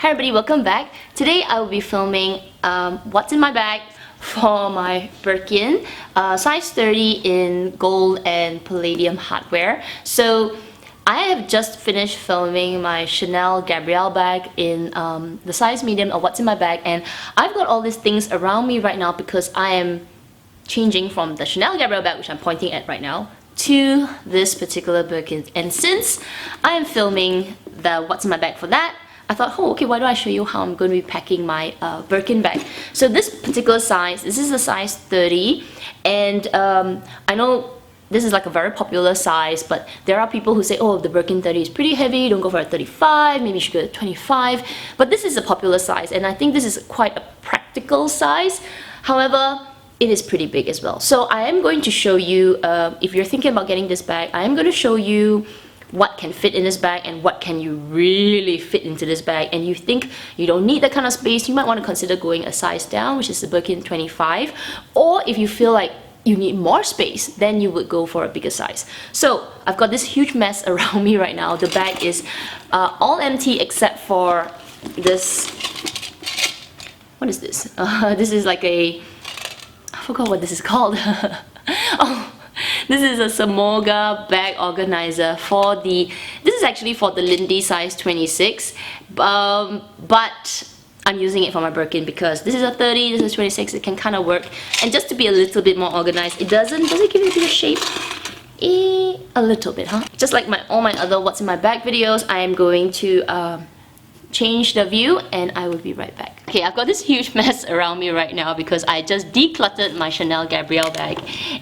Hi everybody, welcome back. Today I will be filming what's in my bag for my Birkin, size 30 in gold and palladium hardware. So I have just finished filming my Chanel Gabrielle bag in the size medium of what's in my bag, and I've got all these things around me right now because I am changing from the Chanel Gabrielle bag, which I'm pointing at right now, to this particular Birkin. And since I am filming the what's in my bag for that, I thought, oh, okay, why don't I show you how I'm going to be packing my Birkin bag. So this particular size, this is a size 30, and I know this is like a very popular size, but there are people who say, oh, the Birkin 30 is pretty heavy, don't go for a 35, maybe you should go to 25. But this is a popular size, and I think this is quite a practical size. However, it is pretty big as well. So I am going to show you, if you're thinking about getting this bag, I am going to show you what can fit in this bag and what can you really fit into this bag. And you think you don't need that kind of space, you might want to consider going a size down, which is the Birkin 25. Or if you feel like you need more space, then you would go for a bigger size. So I've got this huge mess around me right now. The bag is all empty except for this. What is this? This is like a, I forgot what this is called. Oh, this is a Samoga bag organizer for the, this is actually for the Lindy size 26, but I'm using it for my Birkin because this is a 30, this is 26, it can kind of work. And just to be a little bit more organized, does it give you a bit of shape? A little bit, huh? Just like all my other what's in my bag videos, I am going to change the view and I will be right back. Okay, I've got this huge mess around me right now because I just decluttered my Chanel Gabrielle bag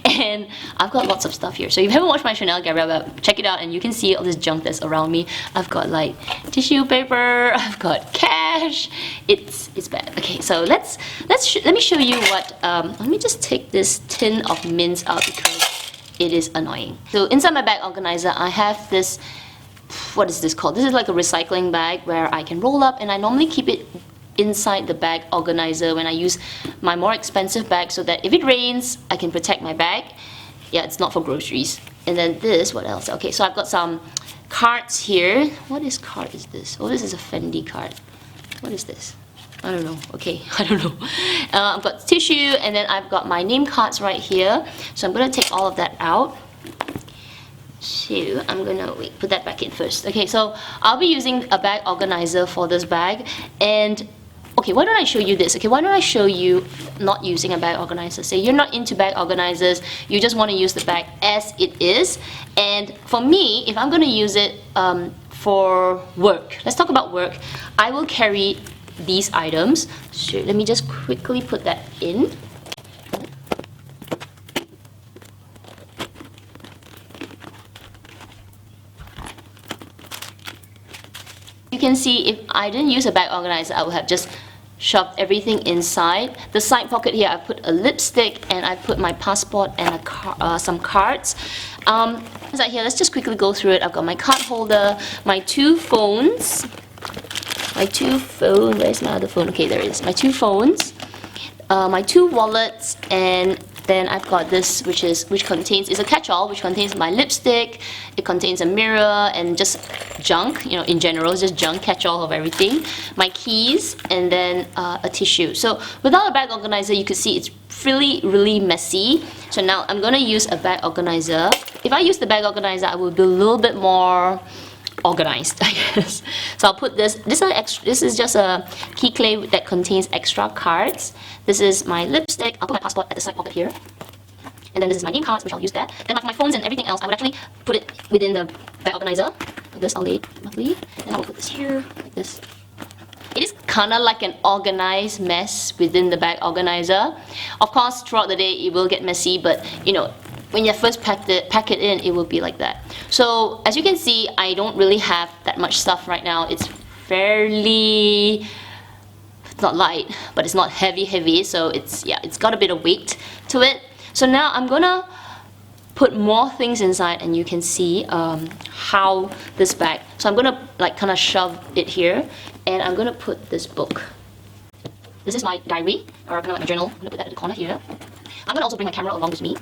and I've got lots of stuff here. So if you haven't watched my Chanel Gabrielle bag, check it out and you can see all this junk that's around me. I've got like tissue paper, I've got cash. It's bad. Okay, so let me show you what, let me just take this tin of mints out because it is annoying. So inside my bag organizer, I have this, what is this called? This is like a recycling bag where I can roll up, and I normally keep it inside the bag organizer when I use my more expensive bag so that if it rains, I can protect my bag. Yeah, it's not for groceries. And then this, what else? Okay, so I've got some cards here. What is card is this? Oh, this is a Fendi card. What is this? I don't know. Okay, I don't know. I've got tissue, and then I've got my name cards right here. So I'm going to take all of that out. So I'm gonna put that back in first. Okay, so I'll be using a bag organizer for this bag. And okay, why don't I show you this? Okay, why don't I show you not using a bag organizer? Say you're not into bag organizers, you just want to use the bag as it is. And for me, if I'm gonna use it for work, let's talk about work, I will carry these items. So let me just quickly put that in. You can see if I didn't use a bag organizer, I would have just shoved everything inside. The side pocket here, I put a lipstick and I put my passport and some cards. Inside here, let's just quickly go through it. I've got my card holder, my two phones. Where's my other phone? Okay, there it is. My two phones, my two wallets, and then I've got this, which contains, it's a catch-all, which contains my lipstick, it contains a mirror, and just junk, you know, in general, just junk, catch-all of everything. My keys, and then a tissue. So without a bag organizer, you can see it's really messy. So now I'm gonna use a bag organizer. If I use the bag organizer, I will be a little bit more organized, I guess. So I'll put this is just a key clay that contains extra cards. This is my lipstick. I'll put my passport at the side pocket here. And then this is my name cards, which I'll use that. Then like my phones and everything else, I would actually put it within the bag organizer. Like this, I'll lay it lovely. Then I will put this here, like this. It is kind of like an organized mess within the bag organizer. Of course, throughout the day, it will get messy, but you know, when you first pack it in, it will be like that. So as you can see, I don't really have that much stuff right now. It's fairly, it's not light, but it's not heavy. So it's got a bit of weight to it. So now I'm gonna put more things inside, and you can see how this bag. So I'm gonna like kind of shove it here, and I'm gonna put this book. This is my diary, or kind of like my journal. I'm gonna put that at the corner here. I'm gonna also bring my camera along with me.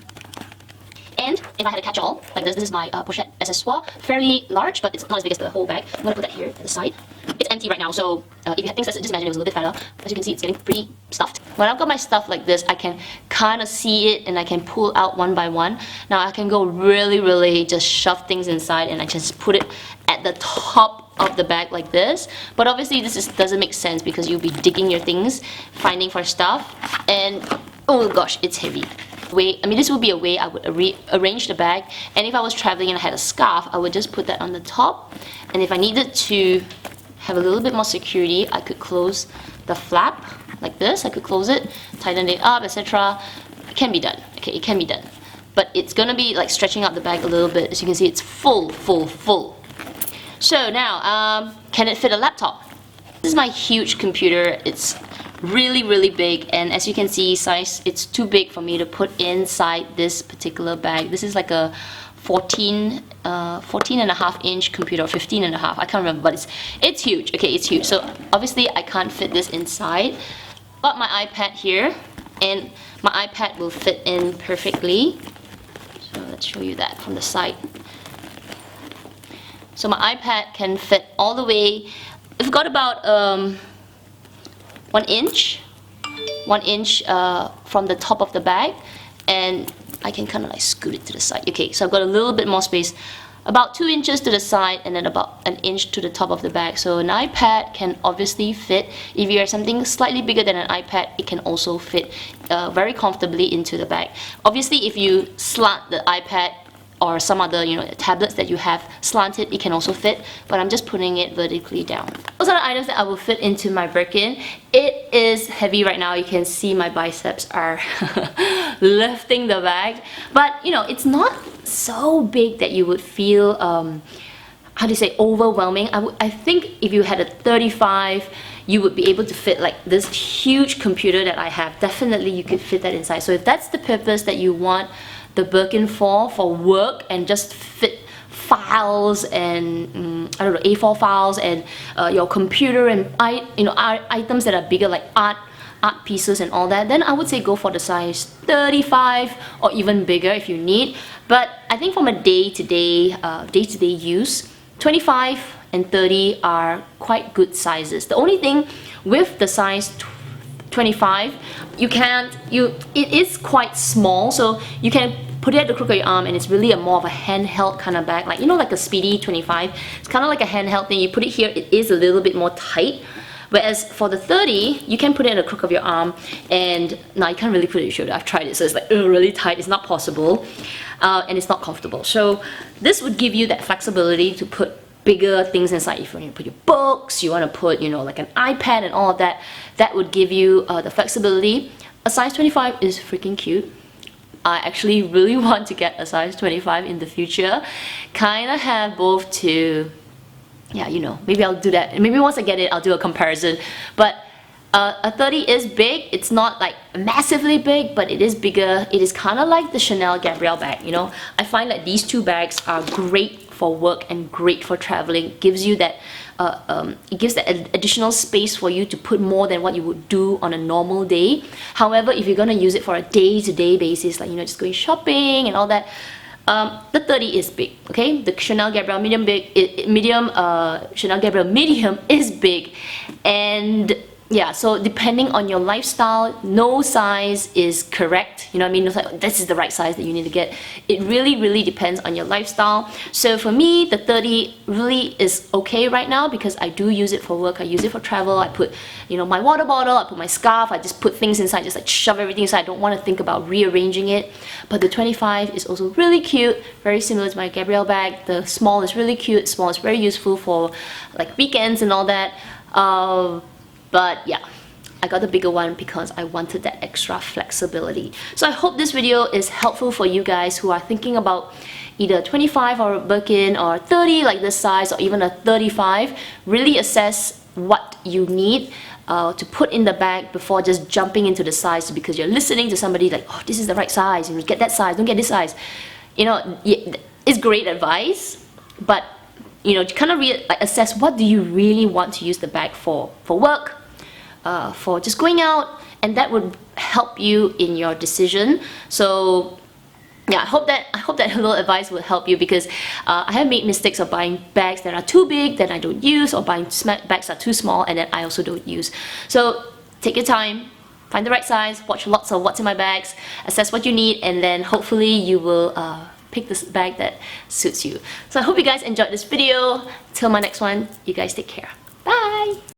And if I had a catch-all, like this is my pochette accessoire. Fairly large, but it's not as big as the whole bag. I'm going to put that here at the side. It's empty right now, so if you had things, just imagine it was a little bit fatter. As you can see, it's getting pretty stuffed. When I've got my stuff like this, I can kind of see it and I can pull out one by one. Now I can go really just shove things inside and I just put it at the top of the bag like this. But obviously this doesn't make sense because you'll be digging your things, finding for stuff, and oh gosh, it's heavy. This would be a way I would arrange the bag, and if I was traveling and I had a scarf, I would just put that on the top, and if I needed to have a little bit more security, I could close the flap like this. I could close it, tighten it up, etc. It can be done. Okay, it can be done, but it's gonna be like stretching out the bag a little bit. As you can see, it's full. So now, can it fit a laptop? This is my huge computer. It's really big, and as you can see, it's too big for me to put inside this particular bag. This is like a 14 and a half inch computer, or 15 and a half, I can't remember, but it's huge. Okay, it's huge. So obviously I can't fit this inside, but my iPad here, and my iPad will fit in perfectly. So let's show you that from the side. So my iPad can fit all the way. We've got about 1 inch from the top of the bag, and I can kind of like scoot it to the side. Okay, so I've got a little bit more space, about 2 inches to the side and then about 1 inch to the top of the bag. So an iPad can obviously fit. If you have something slightly bigger than an iPad, it can also fit very comfortably into the bag. Obviously, if you slant the iPad or some other, tablets that you have slanted, it can also fit, but I'm just putting it vertically down. Those are the items that I will fit into my Birkin. It is heavy right now. You can see my biceps are lifting the bag, but it's not so big that you would feel, how do you say, overwhelming. I think if you had a 35, you would be able to fit like this huge computer that I have. Definitely you could fit that inside. So if that's the purpose that you want the Birkin for work, and just fit files and I don't know, A4 files and your computer and items that are bigger, like art pieces and all that, then I would say go for the size 35 or even bigger if you need. But I think from a day-to-day use, 25 and 30 are quite good sizes. The only thing with the size 25, it is quite small, so you can put it at the crook of your arm, and it's really more of a handheld kind of bag, like a Speedy 25. It's kind of like a handheld thing. You put it here, it is a little bit more tight. Whereas for the 30, you can put it at the crook of your arm, and now you can't really put it at your shoulder. I've tried it, so it's like really tight. It's not possible, and it's not comfortable. So this would give you that flexibility to put bigger things inside. If you want to put your books, you want to put like an iPad and all of that, that would give you the flexibility. A size 25 is freaking cute. I actually really want to get a size 25 in the future. Kind of have both to, maybe I'll do that. Maybe once I get it, I'll do a comparison. But a 30 is big. It's not like massively big, but it is bigger. It is kind of like the Chanel Gabrielle bag. I find that these two bags are great for work and great for traveling. It gives you that it gives that additional space for you to put more than what you would do on a normal day. However, if you're going to use it for a day-to-day basis, like just going shopping and all that, the 30 is big. Okay, the Chanel Gabrielle Chanel Gabrielle medium is big, and yeah, so depending on your lifestyle, no size is correct. It's like, this is the right size that you need to get. It really depends on your lifestyle. So for me, the 30 really is okay right now because I do use it for work. I use it for travel. I put, my water bottle, I put my scarf, I just put things inside, just like shove everything inside. I don't want to think about rearranging it. But the 25 is also really cute, very similar to my Gabrielle bag. The small is really cute. Small is very useful for like weekends and all that. But yeah, I got the bigger one because I wanted that extra flexibility. So I hope this video is helpful for you guys who are thinking about either 25 or a Birkin, or 30 like this size, or even a 35. Really assess what you need to put in the bag before just jumping into the size because you're listening to somebody like, oh, this is the right size, get that size, don't get this size. It's great advice, but kind of assess what do you really want to use the bag for work, for just going out, and that would help you in your decision. So yeah, I hope that little advice will help you, because I have made mistakes of buying bags that are too big that I don't use, or buying bags that are too small and that I also don't use. So take your time, find the right size, watch lots of what's in my bags, assess what you need, and then hopefully you will pick this bag that suits you. So I hope you guys enjoyed this video. Till my next one, you guys take care. Bye!